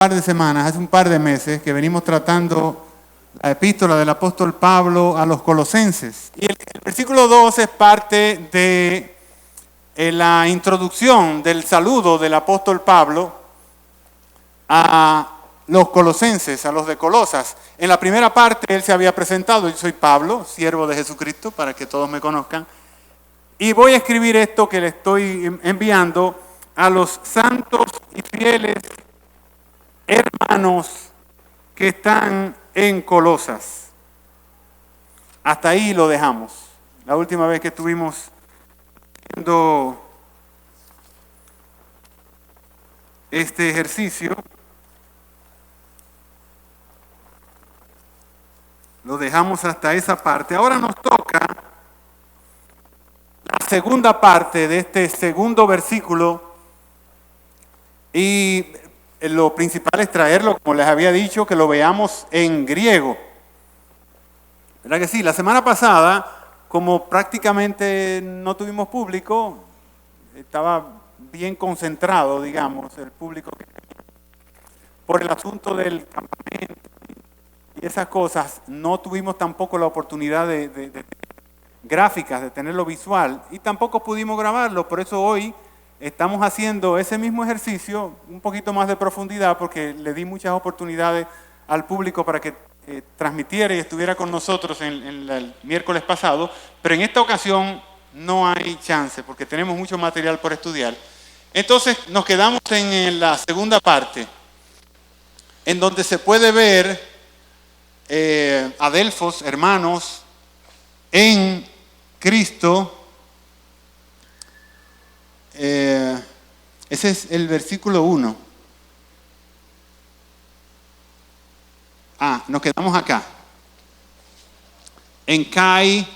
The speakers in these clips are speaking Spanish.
par de semanas, hace un par de meses, que venimos tratando la epístola del apóstol Pablo a los colosenses. Y el versículo 2 es parte de la introducción del saludo del apóstol Pablo a los colosenses, a los de Colosas. En la primera parte él se había presentado: yo soy Pablo, siervo de Jesucristo, para que todos me conozcan. Y voy a escribir esto que le estoy enviando a los santos y fieles hermanos que están en Colosas. Hasta ahí lo dejamos. La última vez que estuvimos viendo este ejercicio, lo dejamos hasta esa parte. Ahora nos toca la segunda parte de este segundo versículo, y lo principal es traerlo, como les había dicho, que lo veamos en griego. ¿Verdad que sí? La semana pasada, como prácticamente no tuvimos público, estaba bien concentrado, digamos, el público, por el asunto del campamento y esas cosas. No tuvimos tampoco la oportunidad de gráficas, de tenerlo visual, y tampoco pudimos grabarlo. Por eso hoy estamos haciendo ese mismo ejercicio, un poquito más de profundidad, porque le di muchas oportunidades al público para que transmitiera y estuviera con nosotros en el miércoles pasado, pero en esta ocasión no hay chance, porque tenemos mucho material por estudiar. Entonces nos quedamos en la segunda parte, en donde se puede ver adelfos, hermanos, en Cristo. Ese es el versículo 1. Nos quedamos acá. En Kai,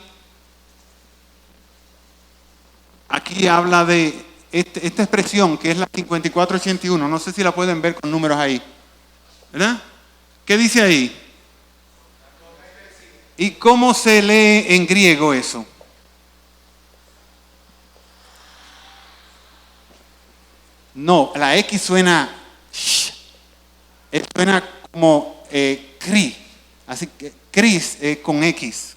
aquí habla de esta expresión que es la 5481. No sé si la pueden ver con números ahí, ¿verdad? ¿Qué dice ahí? ¿Y cómo se lee en griego eso? No, la X suena sh, suena como cri, así que cris con X.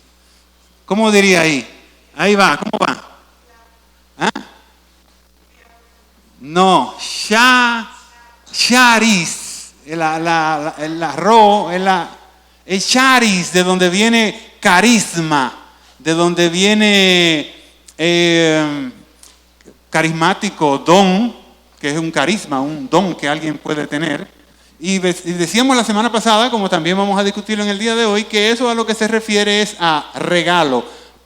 ¿Cómo diría ahí? Ahí va, ¿cómo va? No, charis, la ro, el charis, de donde viene carisma, de donde viene carismático, don, que es un carisma, un don que alguien puede tener. Y decíamos la semana pasada, como también vamos a discutirlo en el día de hoy, que eso a lo que se refiere es a regalo.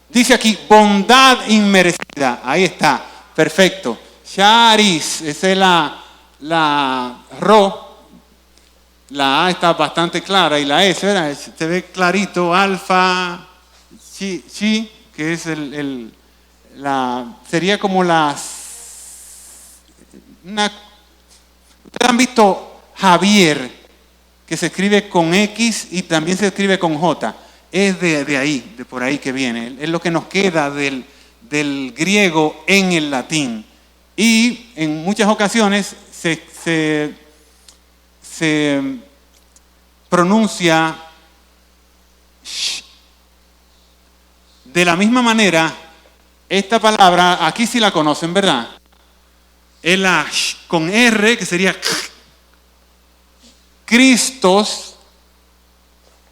Dice aquí, bondad inmerecida. Ahí está, perfecto. Charis, esa es la ro. La A está bastante clara, y la S, ¿verdad? Se ve clarito. Alfa, chi, que es sería como ustedes han visto Javier, que se escribe con X y también se escribe con J. Es de ahí, de por ahí que viene. Es lo que nos queda del griego en el latín. Y en muchas ocasiones se pronuncia sh. De la misma manera, esta palabra, aquí sí la conocen, ¿verdad? Es la sh con R, que sería Cristos,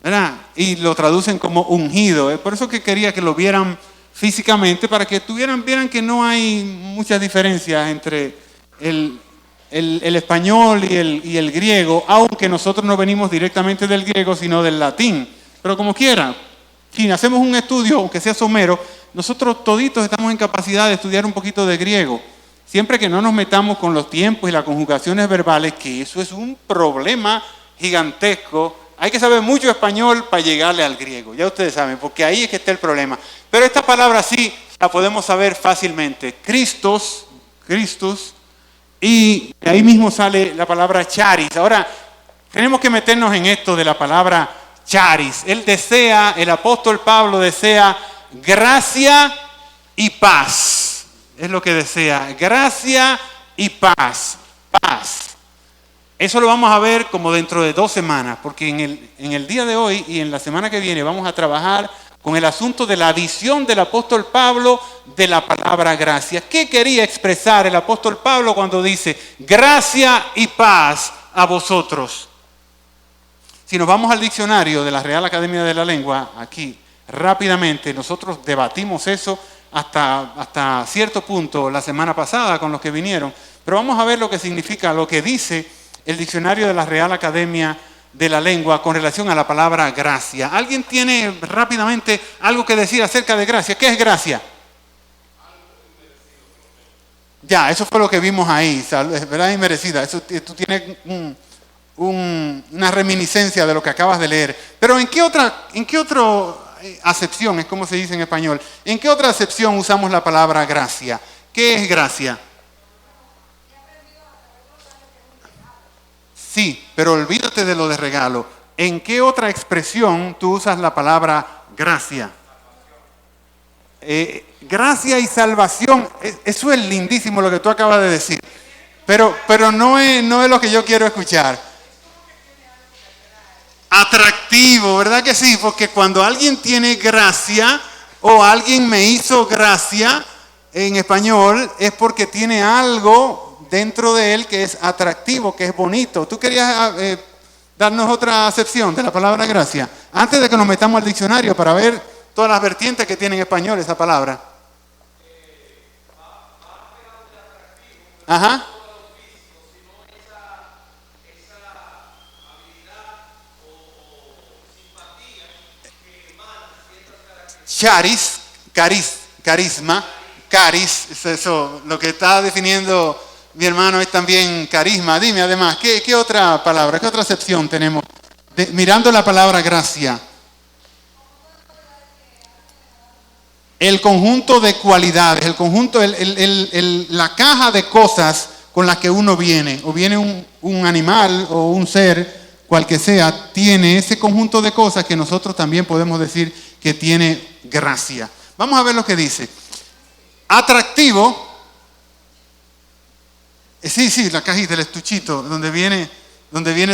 ¿verdad? Y lo traducen como ungido. Por eso que quería que lo vieran físicamente, para que vieran que no hay muchas diferencias entre el español y el griego, aunque nosotros no venimos directamente del griego, sino del latín. Pero como quiera, si hacemos un estudio, aunque sea somero, nosotros toditos estamos en capacidad de estudiar un poquito de griego, siempre que no nos metamos con los tiempos y las conjugaciones verbales, que eso es un problema gigantesco. Hay que saber mucho español para llegarle al griego, ya ustedes saben, porque ahí es que está el problema. Pero esta palabra sí la podemos saber fácilmente. Christus, y ahí mismo sale la palabra charis. Ahora, tenemos que meternos en esto de la palabra charis. El apóstol Pablo desea gracia y paz. Es lo que desea, gracia y paz. Paz. Eso lo vamos a ver como dentro de 2 semanas, porque en el día de hoy y en la semana que viene vamos a trabajar con el asunto de la visión del apóstol Pablo de la palabra gracia. ¿Qué quería expresar el apóstol Pablo cuando dice gracia y paz a vosotros? Si nos vamos al diccionario de la Real Academia de la Lengua, aquí rápidamente nosotros debatimos eso hasta cierto punto la semana pasada con los que vinieron, pero vamos a ver lo que significa, lo que dice el diccionario de la Real Academia de la Lengua con relación a la palabra gracia. ¿Alguien tiene rápidamente algo que decir acerca de gracia? ¿Qué es gracia? Ya, eso fue lo que vimos ahí, ¿verdad? Inmerecida. Eso, tú tienes una reminiscencia de lo que acabas de leer. Pero ¿en qué otra acepción, es como se dice en español, en qué otra acepción usamos la palabra gracia? ¿Qué es gracia? Sí, pero olvídate de lo de regalo. ¿En qué otra expresión tú usas la palabra gracia? Gracia y salvación, eso es lindísimo lo que tú acabas de decir. Pero no es lo que yo quiero escuchar. Atractivo, ¿verdad que sí? Porque cuando alguien tiene gracia o alguien me hizo gracia en español es porque tiene algo dentro de él que es atractivo, que es bonito. ¿Tú querías darnos otra acepción de la palabra gracia? Antes de que nos metamos al diccionario para ver todas las vertientes que tiene en español esa palabra. Ajá. Carisma, es eso, lo que está definiendo mi hermano es también carisma. Dime además, ¿qué otra palabra, qué otra acepción tenemos? Mirando la palabra gracia. El conjunto de cualidades, el conjunto, la caja de cosas con las que uno viene, o viene un animal o un ser, cual que sea, tiene ese conjunto de cosas que nosotros también podemos decir que tiene gracia. Vamos a ver lo que dice. Atractivo. Sí, la cajita, el estuchito, donde viene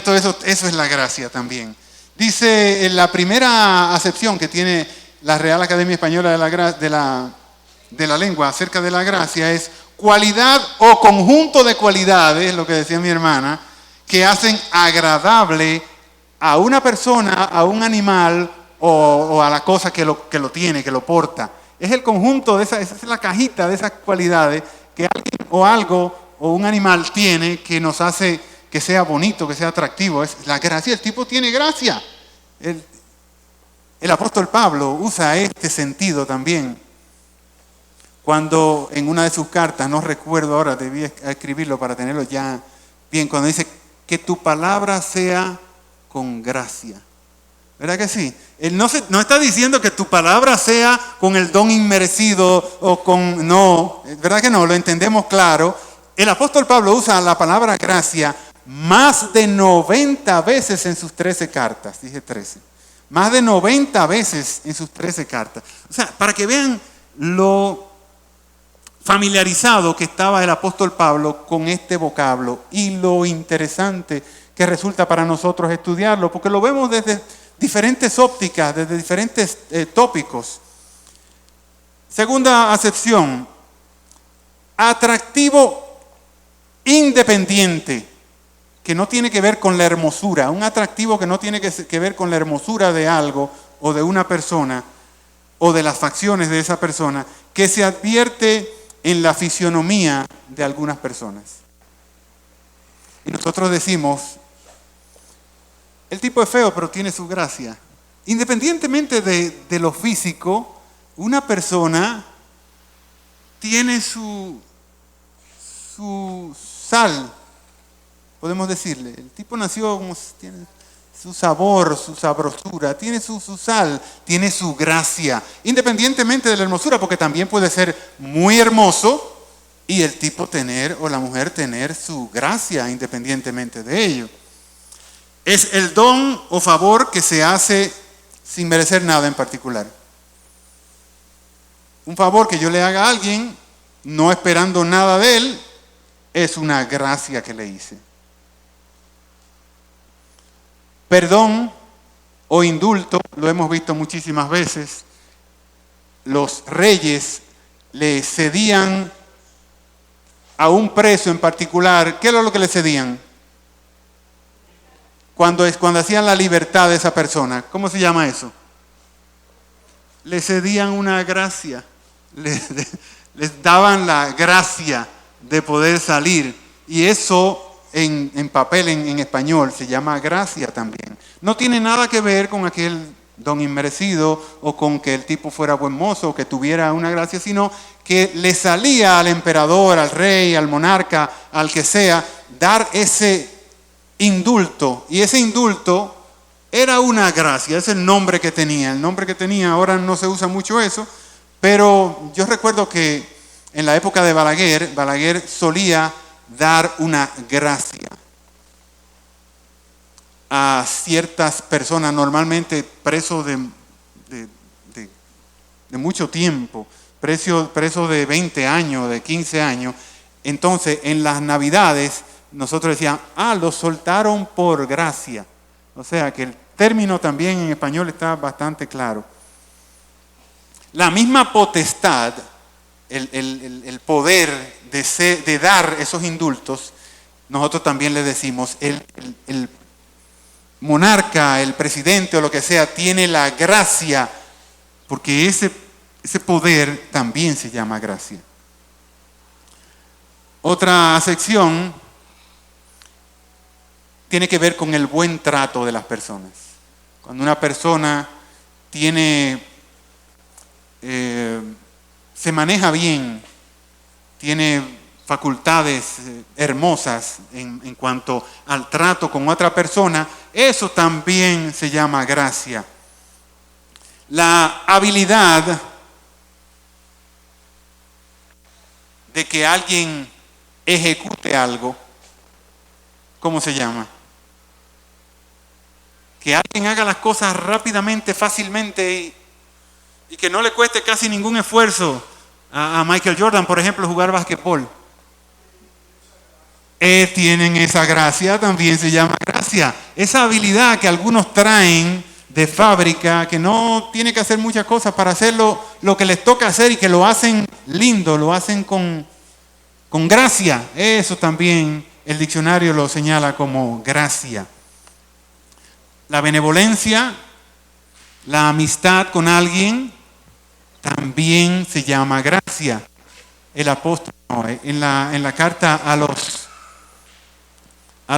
todo eso, eso es la gracia también. Dice en la primera acepción que tiene la Real Academia Española de la Lengua acerca de la gracia es cualidad o conjunto de cualidades, lo que decía mi hermana, que hacen agradable a una persona, a un animal o a la cosa que lo tiene, que lo porta. Es el conjunto esa es la cajita de esas cualidades que alguien o algo o un animal tiene que nos hace que sea bonito, que sea atractivo. Es la gracia. El tipo tiene gracia. El apóstol Pablo usa este sentido también. Cuando en una de sus cartas, no recuerdo ahora, debí escribirlo para tenerlo ya bien, cuando dice que tu palabra sea con gracia. ¿Verdad que sí? Él no está diciendo que tu palabra sea con el don inmerecido o con... No, ¿verdad que no? Lo entendemos claro. El apóstol Pablo usa la palabra gracia más de 90 veces en sus 13 cartas. Dije 13. Más de 90 veces en sus 13 cartas. O sea, para que vean lo familiarizado que estaba el apóstol Pablo con este vocablo y lo interesante que resulta para nosotros estudiarlo, porque lo vemos desde diferentes ópticas, desde diferentes tópicos. Segunda acepción, atractivo independiente, que no tiene que ver con la hermosura, un atractivo que no tiene que ver con la hermosura de algo o de una persona o de las facciones de esa persona, que se advierte en la fisionomía de algunas personas. Y nosotros decimos, el tipo es feo, pero tiene su gracia. Independientemente de lo físico, una persona tiene su sal, podemos decirle. El tipo nació como tiene su sabor, su sabrosura, tiene su sal, tiene su gracia, independientemente de la hermosura, porque también puede ser muy hermoso y el tipo tener o la mujer tener su gracia independientemente de ello. Es el don o favor que se hace sin merecer nada en particular. Un favor que yo le haga a alguien, no esperando nada de él, es una gracia que le hice. perdón o indulto, lo hemos visto muchísimas veces. Los reyes le cedían a un preso en particular. ¿Qué era lo que le cedían? Cuando hacían la libertad de esa persona. ¿Cómo se llama eso? Le cedían una gracia. Les daban la gracia de poder salir. Y eso en papel, en español, se llama gracia también. No tiene nada que ver con aquel don inmerecido o con que el tipo fuera buen mozo o que tuviera una gracia, sino que le salía al emperador, al rey, al monarca, al que sea, dar ese indulto. Y ese indulto era una gracia, es el nombre que tenía. El nombre que tenía, ahora no se usa mucho eso, pero yo recuerdo que en la época de Balaguer solía dar una gracia a ciertas personas, normalmente presos de mucho tiempo, presos de 20 años, de 15 años. Entonces, en las Navidades, nosotros decíamos, los soltaron por gracia. O sea, que el término también en español está bastante claro. La misma potestad, el poder de dar esos indultos, nosotros también le decimos, el monarca, el presidente o lo que sea, tiene la gracia, porque ese poder también se llama gracia. Otra acepción tiene que ver con el buen trato de las personas. Cuando una persona se maneja bien, tiene facultades hermosas en cuanto al trato con otra persona, eso también se llama gracia. La habilidad de que alguien ejecute algo, ¿cómo se llama? Que alguien haga las cosas rápidamente, fácilmente y que no le cueste casi ningún esfuerzo. A Michael Jordan, por ejemplo, jugar basquetbol. Tienen esa gracia, también se llama gracia. Esa habilidad que algunos traen de fábrica, que no tiene que hacer muchas cosas para hacerlo lo que les toca hacer y que lo hacen lindo, lo hacen con gracia. Eso también el diccionario lo señala como gracia. La benevolencia, la amistad con alguien, también se llama gracia. El apóstol, en la carta a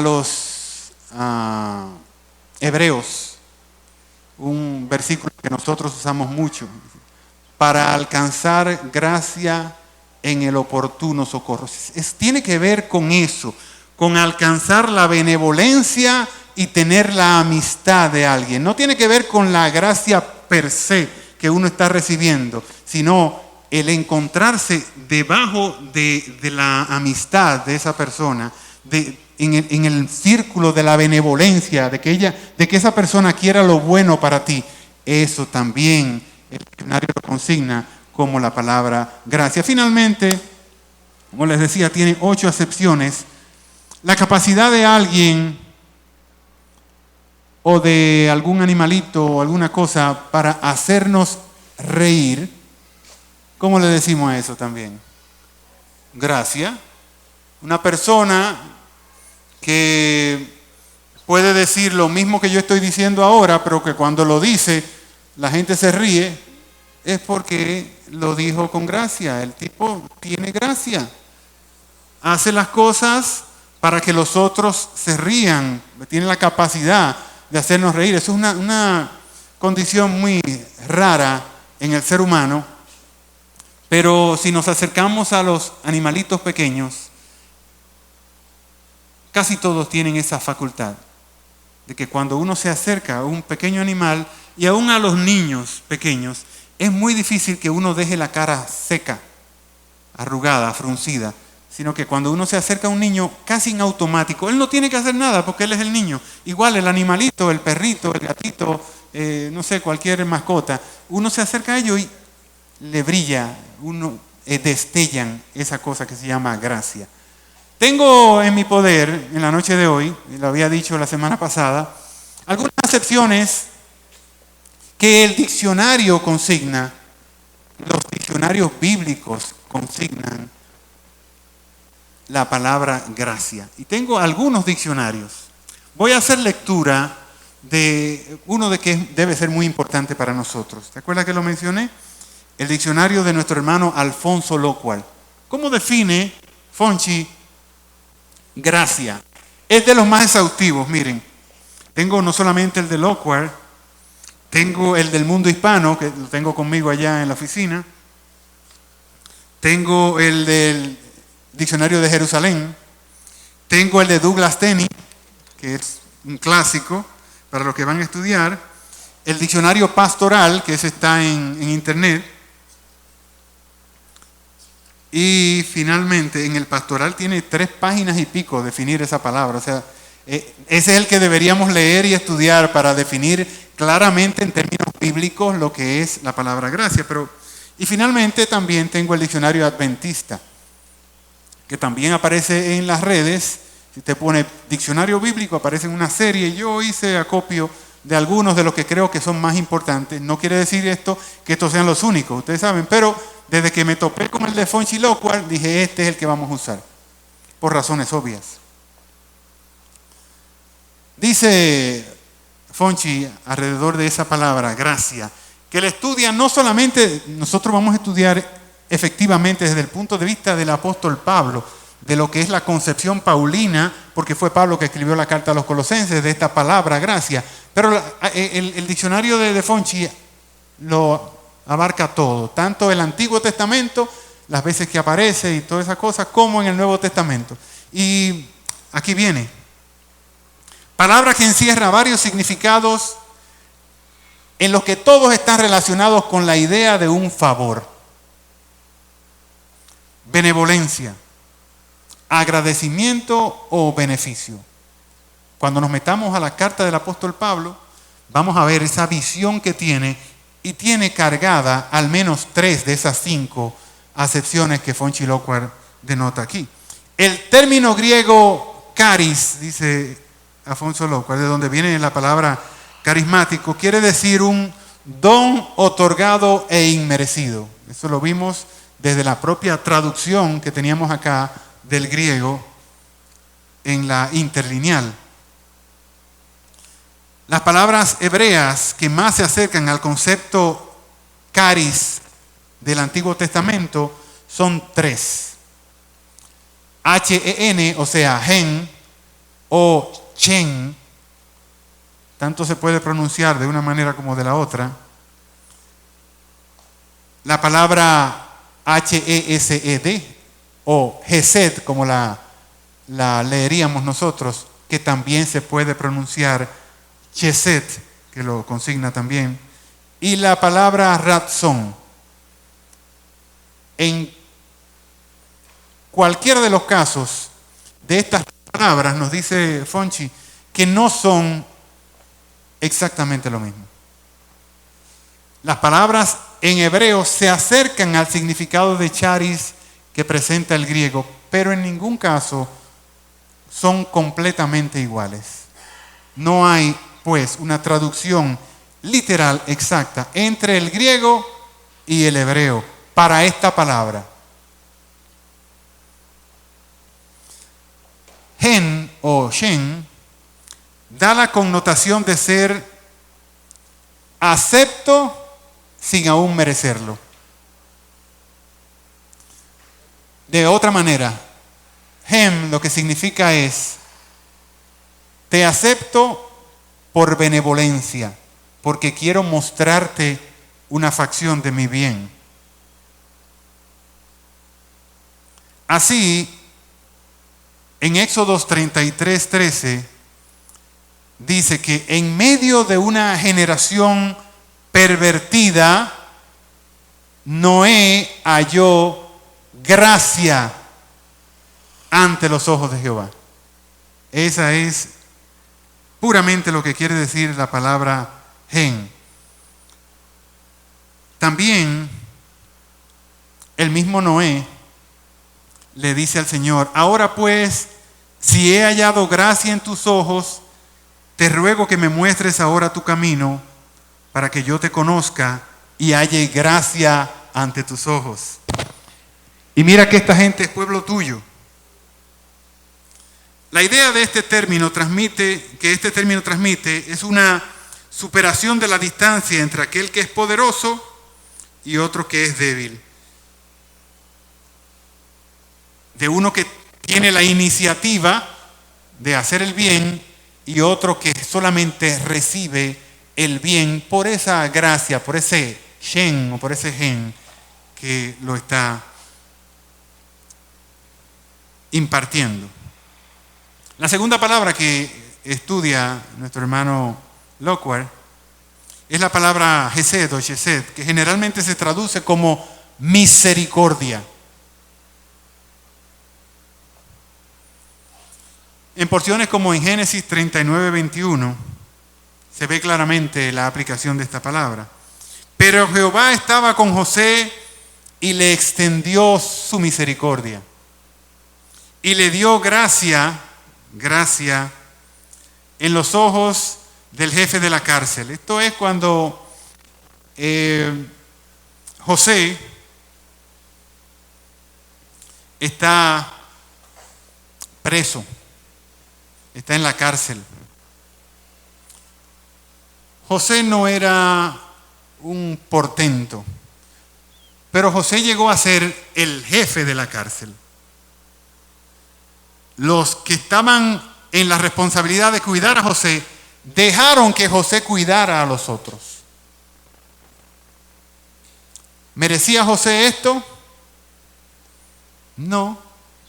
los hebreos, un versículo que nosotros usamos mucho, para alcanzar gracia en el oportuno socorro. Tiene que ver con eso, con alcanzar la benevolencia y tener la amistad de alguien. No tiene que ver con la gracia per se que uno está recibiendo, sino el encontrarse debajo de la amistad de esa persona, en el círculo de la benevolencia, de que esa persona quiera lo bueno para ti. Eso también el diccionario lo consigna como la palabra gracia. Finalmente, como les decía, tiene 8 acepciones. La capacidad de alguien o de algún animalito o alguna cosa para hacernos reír, ¿cómo le decimos a eso también? Gracia. Una persona que puede decir lo mismo que yo estoy diciendo ahora, pero que cuando lo dice la gente se ríe, es porque lo dijo con gracia. El tipo tiene gracia. Hace las cosas para que los otros se rían. Tiene la capacidad de hacernos reír. Eso es una condición muy rara en el ser humano, pero si nos acercamos a los animalitos pequeños, casi todos tienen esa facultad de que cuando uno se acerca a un pequeño animal y aún a los niños pequeños, es muy difícil que uno deje la cara seca, arrugada, fruncida, sino que cuando uno se acerca a un niño, casi en automático, él no tiene que hacer nada porque él es el niño. Igual el animalito, el perrito, el gatito, no sé, cualquier mascota, uno se acerca a ellos y le brilla, destellan esa cosa que se llama gracia. Tengo en mi poder, en la noche de hoy, lo había dicho la semana pasada, Algunas acepciones que el diccionario consigna, los diccionarios bíblicos consignan la palabra gracia. Y tengo algunos diccionarios. Voy a hacer lectura de uno de que debe ser muy importante para nosotros. ¿Te acuerdas que lo mencioné? El diccionario de nuestro hermano Alfonso Locual. ¿Cómo define Fonchi gracia? Es de los más exhaustivos, miren. Tengo no solamente el de Locual, tengo el del Mundo Hispano, que lo tengo conmigo allá en la oficina. Tengo el del Diccionario de Jerusalén. Tengo el de Douglas Tenney, que es un clásico para los que van a estudiar. El Diccionario Pastoral, que ese está en internet. Y finalmente, en el Pastoral tiene 3 páginas y pico definir esa palabra. O sea, ese es el que deberíamos leer y estudiar para definir claramente en términos bíblicos lo que es la palabra gracia. Y finalmente también tengo el Diccionario Adventista, que también aparece en las redes. Si te pone diccionario bíblico, aparece en una serie. Yo hice acopio de algunos de los que creo que son más importantes. No quiere decir esto que estos sean los únicos, ustedes saben, pero desde que me topé con el de Fonchi Locual, dije, este es el que vamos a usar, por razones obvias. Dice Fonchi alrededor de esa palabra, gracia, que la estudia no solamente, nosotros vamos a estudiar efectivamente desde el punto de vista del apóstol Pablo, de lo que es la concepción paulina, porque fue Pablo que escribió la carta a los Colosenses, de esta palabra gracia, pero el diccionario de Fonchi lo abarca todo, tanto el Antiguo Testamento, las veces que aparece y todas esas cosas, como en el Nuevo Testamento. Y aquí viene, palabra que encierra varios significados en los que todos están relacionados con la idea de un favor, benevolencia, agradecimiento o beneficio. Cuando nos metamos a la carta del apóstol Pablo, vamos a ver esa visión que tiene, y tiene cargada al menos 3 de esas 5 acepciones que Fonchi Locual denota aquí. El término griego charis, dice Alfonso Locual, de donde viene la palabra carismático, quiere decir un don otorgado e inmerecido. Eso lo vimos desde la propia traducción que teníamos acá del griego en la interlineal. Las palabras hebreas que más se acercan al concepto charis del Antiguo Testamento son 3. H-E-N, o sea, gen, o chen, tanto se puede pronunciar de una manera como de la otra. La palabra H-E-S-E-D, o Hesed, como la leeríamos nosotros, que también se puede pronunciar Chesed, que lo consigna también, y la palabra Ratzon. En cualquiera de los casos de estas palabras, nos dice Fonchi, que no son exactamente lo mismo. Las palabras en hebreo se acercan al significado de charis que presenta el griego, pero en ningún caso son completamente iguales. No hay pues una traducción literal exacta entre el griego y el hebreo para esta palabra. Gen o shen da la connotación de ser acepto sin aún merecerlo. De otra manera, hem lo que significa es te acepto por benevolencia, porque quiero mostrarte una facción de mi bien. Así, en Éxodos 33:13, dice que en medio de una generación pervertida, Noé halló gracia ante los ojos de Jehová. Esa es puramente lo que quiere decir la palabra gen. También el mismo Noé le dice al Señor, ahora pues, si he hallado gracia en tus ojos, te ruego que me muestres ahora tu camino para que yo te conozca y halle gracia ante tus ojos. Y mira que esta gente es pueblo tuyo. La idea de este término transmite es una superación de la distancia entre aquel que es poderoso y otro que es débil. De uno que tiene la iniciativa de hacer el bien y otro que solamente recibe el bien por esa gracia, por ese shen o por ese gen que lo está impartiendo. La segunda palabra que estudia nuestro hermano Lockhart es la palabra Hesed o Chesed, que generalmente se traduce como misericordia. En porciones como en Génesis 39:21 se ve claramente la aplicación de esta palabra. Pero Jehová estaba con José y le extendió su misericordia y le dio gracia en los ojos del jefe de la cárcel. Esto es cuando José está preso, está en la cárcel. José no era un portento, pero José llegó a ser el jefe de la cárcel. Los que estaban en la responsabilidad de cuidar a José dejaron que José cuidara a los otros. ¿Merecía José esto? No,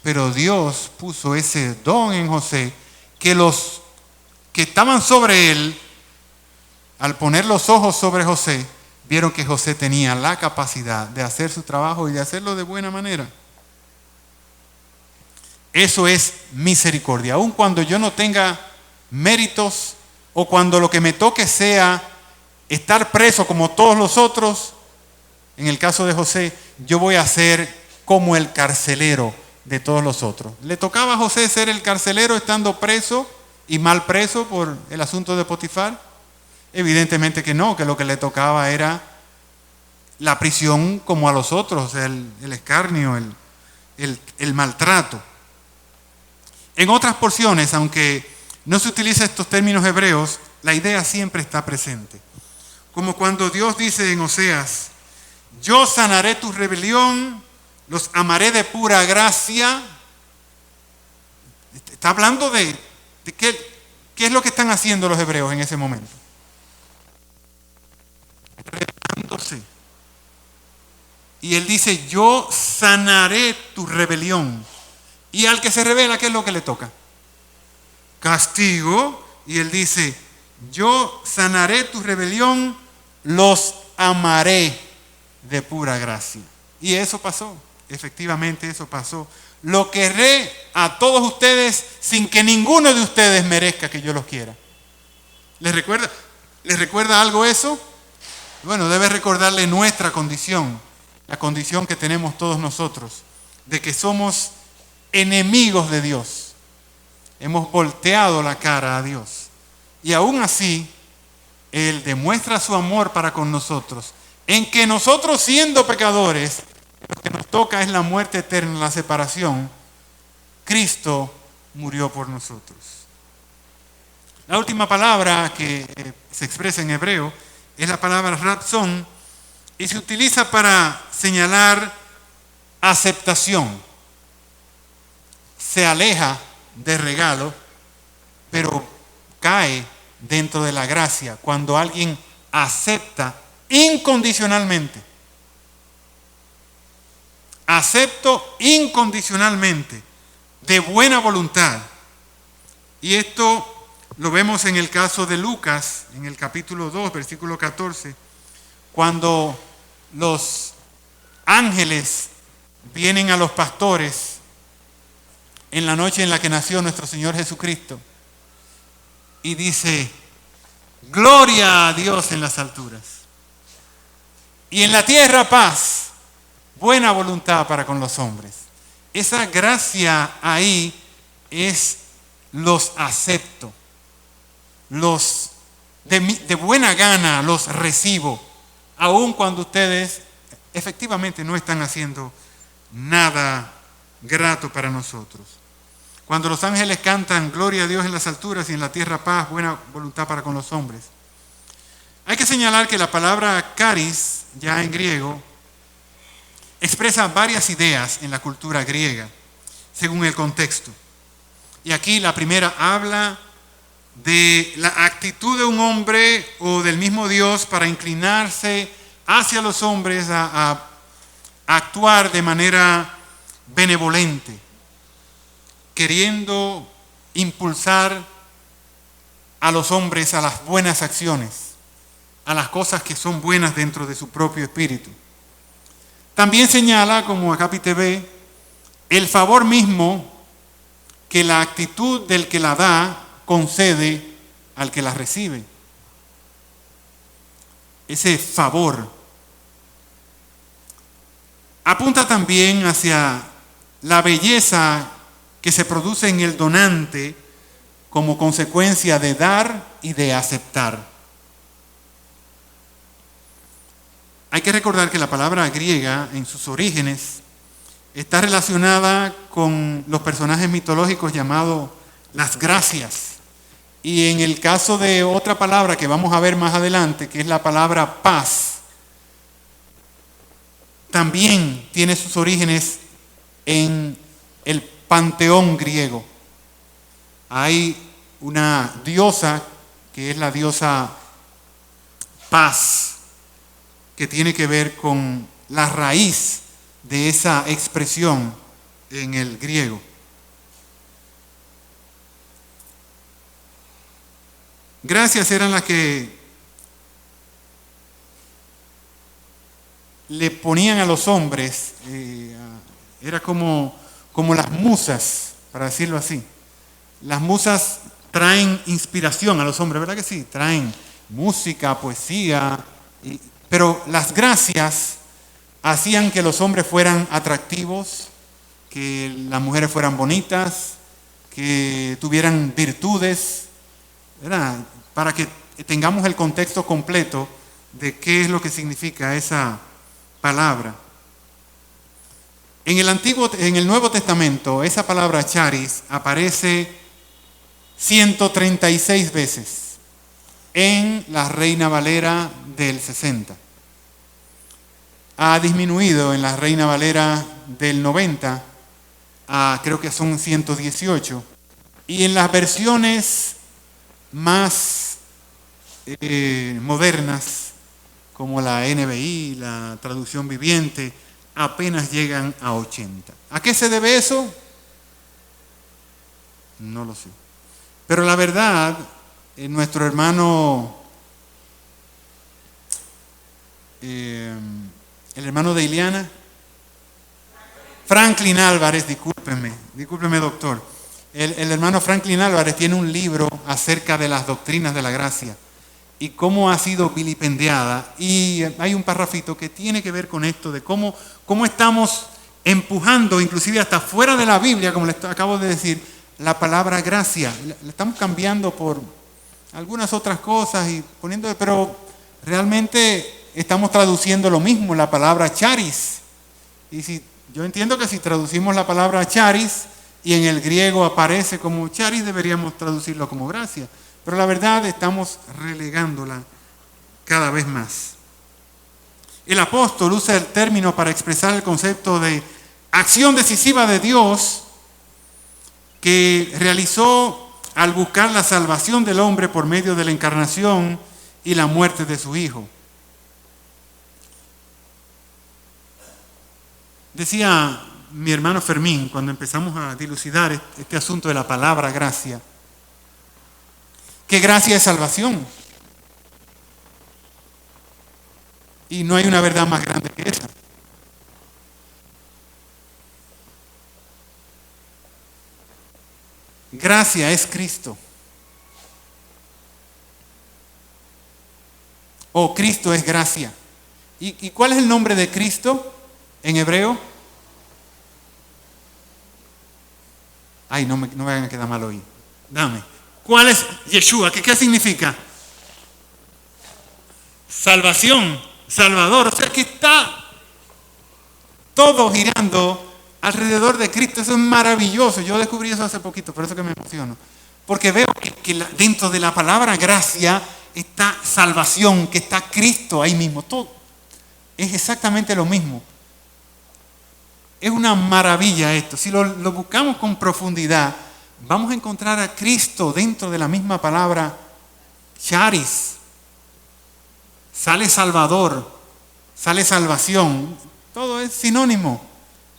pero Dios puso ese don en José que los que estaban sobre él, al poner los ojos sobre José, vieron que José tenía la capacidad de hacer su trabajo y de hacerlo de buena manera. Eso es misericordia. Aun cuando yo no tenga méritos o cuando lo que me toque sea estar preso como todos los otros, en el caso de José, yo voy a ser como el carcelero de todos los otros. ¿Le tocaba a José ser el carcelero estando preso y mal preso por el asunto de Potifar? Evidentemente que no, que lo que le tocaba era la prisión como a los otros, el escarnio, el maltrato. En otras porciones, aunque no se utilizan estos términos hebreos, la idea siempre está presente. Como cuando Dios dice en Oseas, yo sanaré tu rebelión, los amaré de pura gracia. Está hablando de qué es lo que están haciendo los hebreos en ese momento. Rebelándose. Y él dice, yo sanaré tu rebelión. Y al que se revela, ¿qué es lo que le toca? Castigo. Y él dice, yo sanaré tu rebelión, los amaré de pura gracia. Y eso pasó, efectivamente eso pasó. Lo querré a todos ustedes sin que ninguno de ustedes merezca que yo los quiera. ¿Les recuerda algo eso? Bueno, debe recordarle nuestra condición, la condición que tenemos todos nosotros, de que somos enemigos de Dios. Hemos volteado la cara a Dios. Y aún así, Él demuestra su amor para con nosotros, en que nosotros siendo pecadores, lo que nos toca es la muerte eterna, la separación. Cristo murió por nosotros. La última palabra que se expresa en hebreo es la palabra ratzon y se utiliza para señalar aceptación. Se aleja de regalo, pero cae dentro de la gracia cuando alguien acepta incondicionalmente. Acepto incondicionalmente, de buena voluntad. Y esto lo vemos en el caso de Lucas, en el capítulo 2, versículo 14, cuando los ángeles vienen a los pastores en la noche en la que nació nuestro Señor Jesucristo y dice, gloria a Dios en las alturas y en la tierra paz, buena voluntad para con los hombres. Esa gracia ahí es los acepto. de buena gana los recibo, aun cuando ustedes efectivamente no están haciendo nada grato para nosotros. Cuando los ángeles cantan gloria a Dios en las alturas y en la tierra paz, buena voluntad para con los hombres. Hay que señalar que la palabra charis, ya en griego, expresa varias ideas en la cultura griega, según el contexto. Y aquí la primera habla de la actitud de un hombre o del mismo Dios para inclinarse hacia los hombres a actuar de manera benevolente, queriendo impulsar a los hombres a las buenas acciones, a las cosas que son buenas dentro de su propio espíritu. También señala, como Agapite ve, el favor mismo que la actitud del que la da concede al que la recibe. Ese favor apunta también hacia la belleza que se produce en el donante como consecuencia de dar y de aceptar. Hay que recordar que la palabra griega en sus orígenes está relacionada con los personajes mitológicos llamados las gracias. Y en el caso de otra palabra que vamos a ver más adelante, que es la palabra paz, también tiene sus orígenes en el panteón griego. Hay una diosa que es la diosa paz, que tiene que ver con la raíz de esa expresión en el griego. Gracias eran las que le ponían a los hombres, era como las musas, para decirlo así. Las musas traen inspiración a los hombres, ¿verdad que sí? Traen música, poesía, pero las gracias hacían que los hombres fueran atractivos, que las mujeres fueran bonitas, que tuvieran virtudes, ¿verdad? Para que tengamos el contexto completo de qué es lo que significa esa palabra. En el Nuevo Testamento, esa palabra charis aparece 136 veces en la Reina Valera del 60. Ha disminuido en la Reina Valera del 90 a creo que son 118. Y en las versiones más modernas, como la NBI, la traducción viviente, apenas llegan a 80. ¿A qué se debe eso? No lo sé. Pero la verdad, nuestro hermano, el hermano de Iliana, Franklin Álvarez, discúlpeme doctor, el hermano Franklin Álvarez tiene un libro acerca de las doctrinas de la gracia y cómo ha sido vilipendiada, y hay un parrafito que tiene que ver con esto de cómo estamos empujando, inclusive hasta fuera de la Biblia, como les acabo de decir, la palabra gracia. La estamos cambiando por algunas otras cosas y poniendo, pero realmente estamos traduciendo lo mismo, la palabra charis. Y yo entiendo que si traducimos la palabra charis y en el griego aparece como charis, deberíamos traducirlo como gracia. Pero la verdad estamos relegándola cada vez más. El apóstol usa el término para expresar el concepto de acción decisiva de Dios que realizó al buscar la salvación del hombre por medio de la encarnación y la muerte de su Hijo. Decía mi hermano Fermín, cuando empezamos a dilucidar este asunto de la palabra gracia, que gracia es salvación. Y no hay una verdad más grande que esa. Gracia es Cristo. O Cristo es gracia. ¿Y cuál es el nombre de Cristo en hebreo? Ay, no me vayan a quedar mal hoy. Dame. ¿Cuál es Yeshua? ¿Qué significa? Salvación, Salvador. O sea que está todo girando alrededor de Cristo. Eso es maravilloso. Yo descubrí eso hace poquito, por eso que me emociono. Porque veo que dentro de la palabra gracia está salvación, que está Cristo ahí mismo. Todo es exactamente lo mismo. Es una maravilla esto. Si lo buscamos con profundidad, vamos a encontrar a Cristo dentro de la misma palabra charis. Sale Salvador, sale salvación. Todo es sinónimo.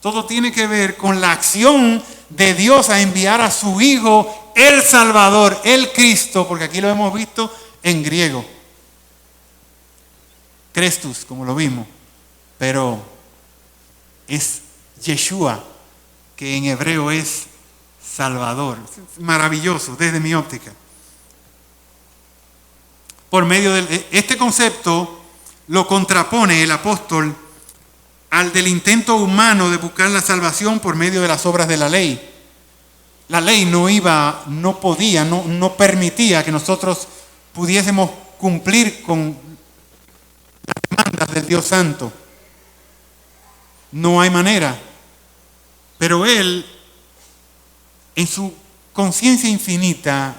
Todo tiene que ver con la acción de Dios a enviar a su Hijo, el Salvador, el Cristo, porque aquí lo hemos visto en griego. Christus, como lo vimos, pero es Yeshua, que en hebreo es Salvador. Es maravilloso desde mi óptica. Por medio de este concepto lo contrapone el apóstol al del intento humano de buscar la salvación por medio de las obras de la ley. La ley no podía, no permitía que nosotros pudiésemos cumplir con las demandas del Dios Santo. No hay manera. Pero Él, en su conciencia infinita,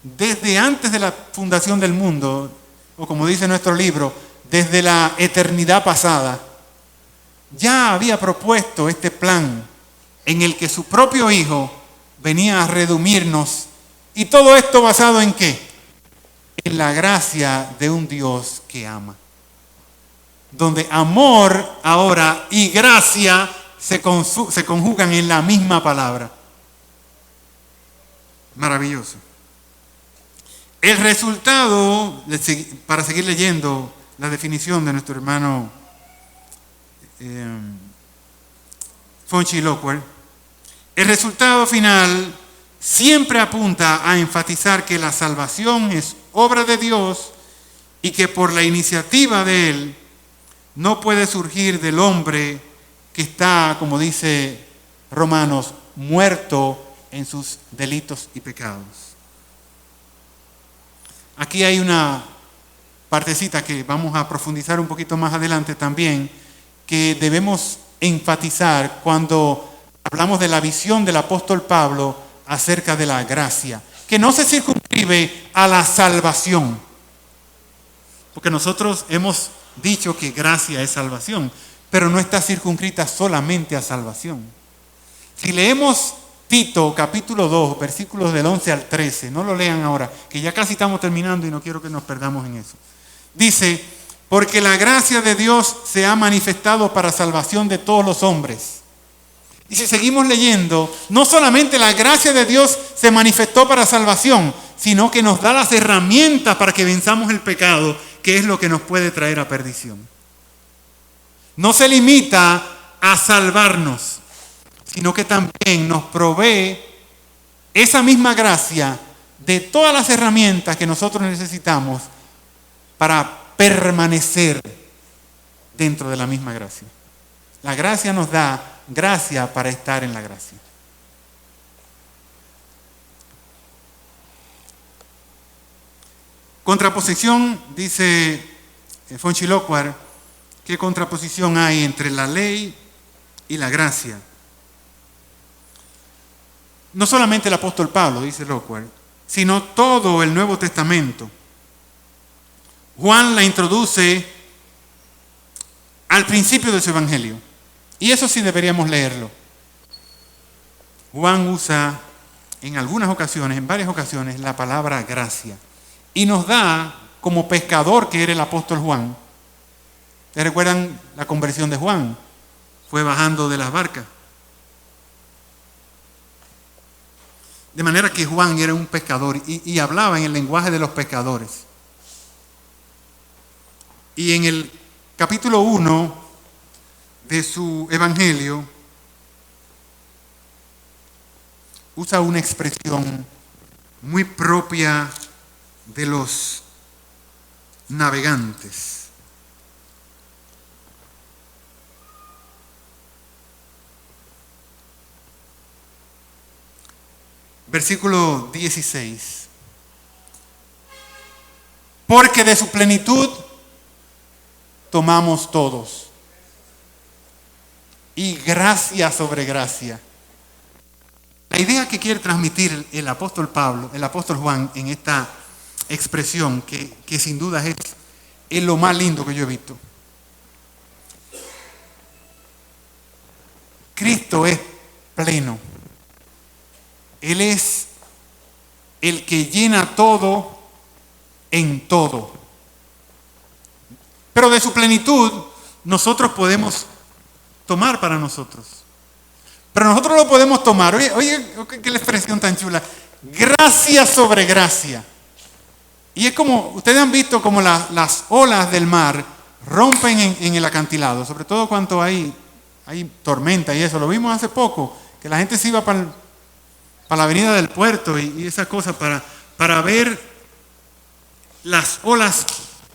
desde antes de la fundación del mundo, o como dice nuestro libro, desde la eternidad pasada, ya había propuesto este plan en el que su propio Hijo venía a redimirnos. ¿Y todo esto basado en qué? En la gracia de un Dios que ama. Donde amor ahora y gracia se conjugan en la misma palabra. Maravilloso. El resultado, para seguir leyendo la definición de nuestro hermano von Schillocher, el resultado final siempre apunta a enfatizar que la salvación es obra de Dios y que por la iniciativa de Él no puede surgir del hombre que está, como dice Romanos, muerto en sus delitos y pecados. Aquí hay una partecita que vamos a profundizar un poquito más adelante también, que debemos enfatizar cuando hablamos de la visión del apóstol Pablo acerca de la gracia, que no se circunscribe a la salvación, porque nosotros hemos dicho que gracia es salvación, pero no está circunscrita solamente a salvación. Si leemos Tito capítulo 2, versículos del 11 al 13, no lo lean ahora, que ya casi estamos terminando y no quiero que nos perdamos en eso. Dice, porque la gracia de Dios se ha manifestado para salvación de todos los hombres. Y si seguimos leyendo, no solamente la gracia de Dios se manifestó para salvación, sino que nos da las herramientas para que venzamos el pecado, que es lo que nos puede traer a perdición. No se limita a salvarnos, sino que también nos provee esa misma gracia de todas las herramientas que nosotros necesitamos para permanecer dentro de la misma gracia. La gracia nos da gracia para estar en la gracia. Contraposición, dice von Schillocher, ¿qué contraposición hay entre la ley y la gracia? No solamente el apóstol Pablo, dice Schillocher, sino todo el Nuevo Testamento. Juan la introduce al principio de su evangelio. Y eso sí deberíamos leerlo. Juan usa en algunas ocasiones, en varias ocasiones, la palabra gracia. Y nos da, como pescador que era el apóstol Juan. ¿Ustedes recuerdan la conversión de Juan? Fue bajando de las barcas. De manera que Juan era un pescador y hablaba en el lenguaje de los pescadores. Y en el capítulo 1 de su evangelio usa una expresión muy propia de los navegantes. Versículo 16. porque de su plenitud tomamos todos. Y gracia sobre gracia. La idea que quiere transmitir el apóstol Juan en esta expresión, que sin duda es lo más lindo que yo he visto. Cristo es pleno. Él es el que llena todo en todo. Pero de su plenitud nosotros podemos tomar para nosotros. Pero nosotros lo podemos tomar. Oye, qué expresión tan chula. Gracia sobre gracia. Y es como, ustedes han visto como las olas del mar rompen en el acantilado, sobre todo cuando hay tormenta y eso. Lo vimos hace poco, que la gente se iba para la avenida del puerto y esas cosas para ver las olas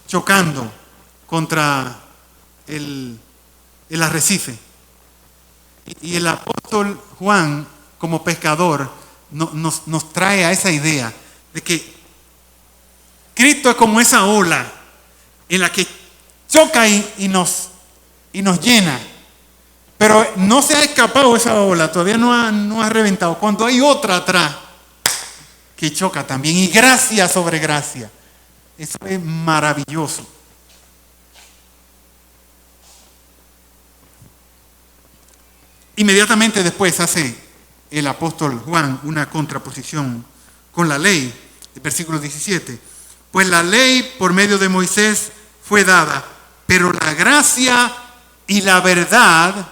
chocando contra el arrecife. Y el apóstol Juan, como pescador, nos trae a esa idea de que Cristo es como esa ola en la que choca y nos llena. Pero no se ha escapado esa ola, todavía no ha reventado. Cuando hay otra atrás que choca también, y gracia sobre gracia. Eso es maravilloso. Inmediatamente después hace el apóstol Juan una contraposición con la ley, el versículo 17. Pues la ley por medio de Moisés fue dada, pero la gracia y la verdad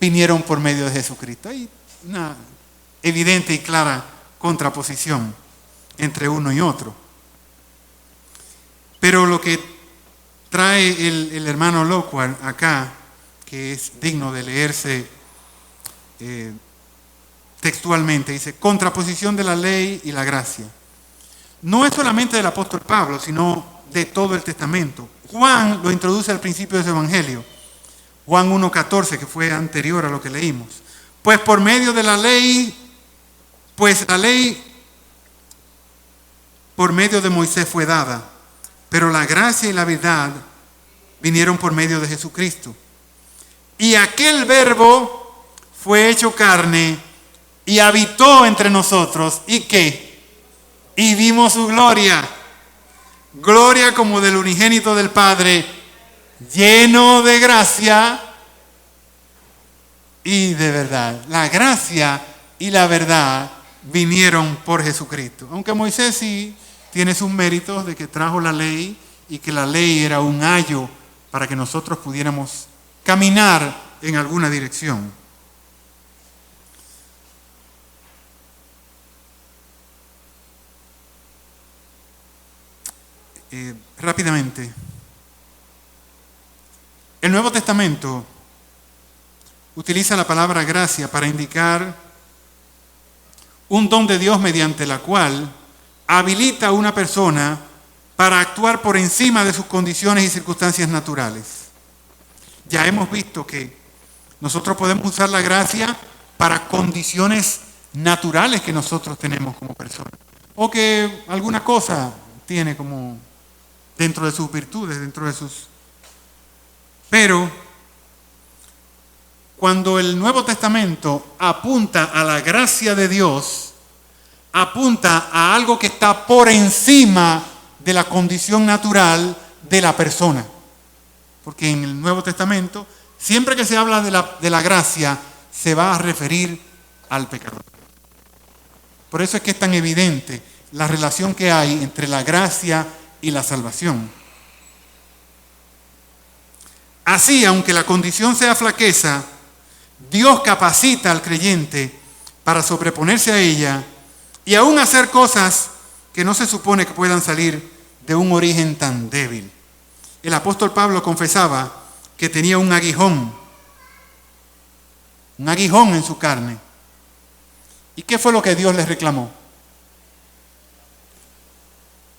vinieron por medio de Jesucristo. Hay una evidente y clara contraposición entre uno y otro. Pero lo que trae el hermano Lockhart acá, que es digno de leerse textualmente, dice, contraposición de la ley y la gracia. No es solamente del apóstol Pablo, sino de todo el Testamento. Juan lo introduce al principio de su evangelio. Juan 1:14, que fue anterior a lo que leímos. Pues por medio de la ley, por medio de Moisés fue dada, pero la gracia y la verdad vinieron por medio de Jesucristo. Y aquel verbo fue hecho carne y habitó entre nosotros. ¿Y qué? Y vimos su gloria. Gloria como del unigénito del Padre, lleno de gracia y de verdad. La gracia y la verdad vinieron por Jesucristo. Aunque Moisés sí tiene sus méritos de que trajo la ley y que la ley era un ayo para que nosotros pudiéramos caminar en alguna dirección. Rápidamente, el Nuevo Testamento utiliza la palabra gracia para indicar un don de Dios mediante la cual habilita a una persona para actuar por encima de sus condiciones y circunstancias naturales. Ya hemos visto que nosotros podemos usar la gracia para condiciones naturales que nosotros tenemos como personas, o que alguna cosa tiene como dentro de sus virtudes, Pero cuando el Nuevo Testamento apunta a la gracia de Dios, apunta a algo que está por encima de la condición natural de la persona. Porque en el Nuevo Testamento, siempre que se habla de la gracia, se va a referir al pecador. Por eso es que es tan evidente la relación que hay entre la gracia y la salvación. Así, aunque la condición sea flaqueza, Dios capacita al creyente para sobreponerse a ella y aún hacer cosas que no se supone que puedan salir de un origen tan débil. El apóstol Pablo confesaba que tenía un aguijón en su carne. ¿Y qué fue lo que Dios le reclamó?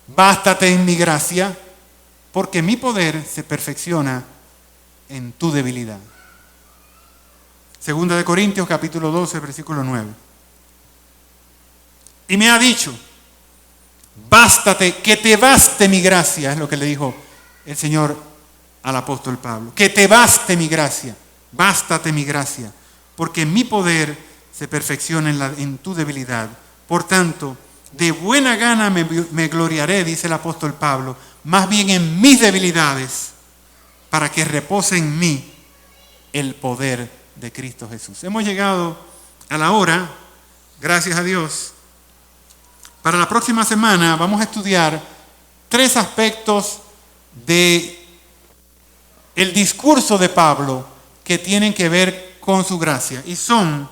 Bástate en mi gracia, porque mi poder se perfecciona en tu debilidad. Segunda de Corintios, capítulo 12, versículo 9. Y me ha dicho, bástate, que te baste mi gracia, es lo que le dijo el Señor al apóstol Pablo. Que te baste mi gracia, bástate mi gracia, porque mi poder se perfecciona en tu debilidad. Por tanto, de buena gana me gloriaré, dice el apóstol Pablo, más bien en mis debilidades, para que repose en mí el poder de Cristo Jesús. Hemos llegado a la hora, gracias a Dios. Para la próxima semana vamos a estudiar 3 aspectos de el discurso de Pablo que tienen que ver con su gracia. Y son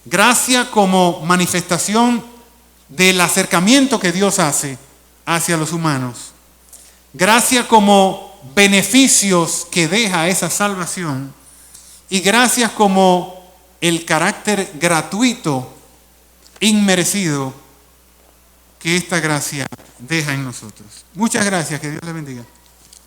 gracia como manifestación del acercamiento que Dios hace hacia los humanos. Gracia como beneficios que deja esa salvación. Y gracia como el carácter gratuito, inmerecido, que esta gracia deja en nosotros. Muchas gracias, que Dios les bendiga.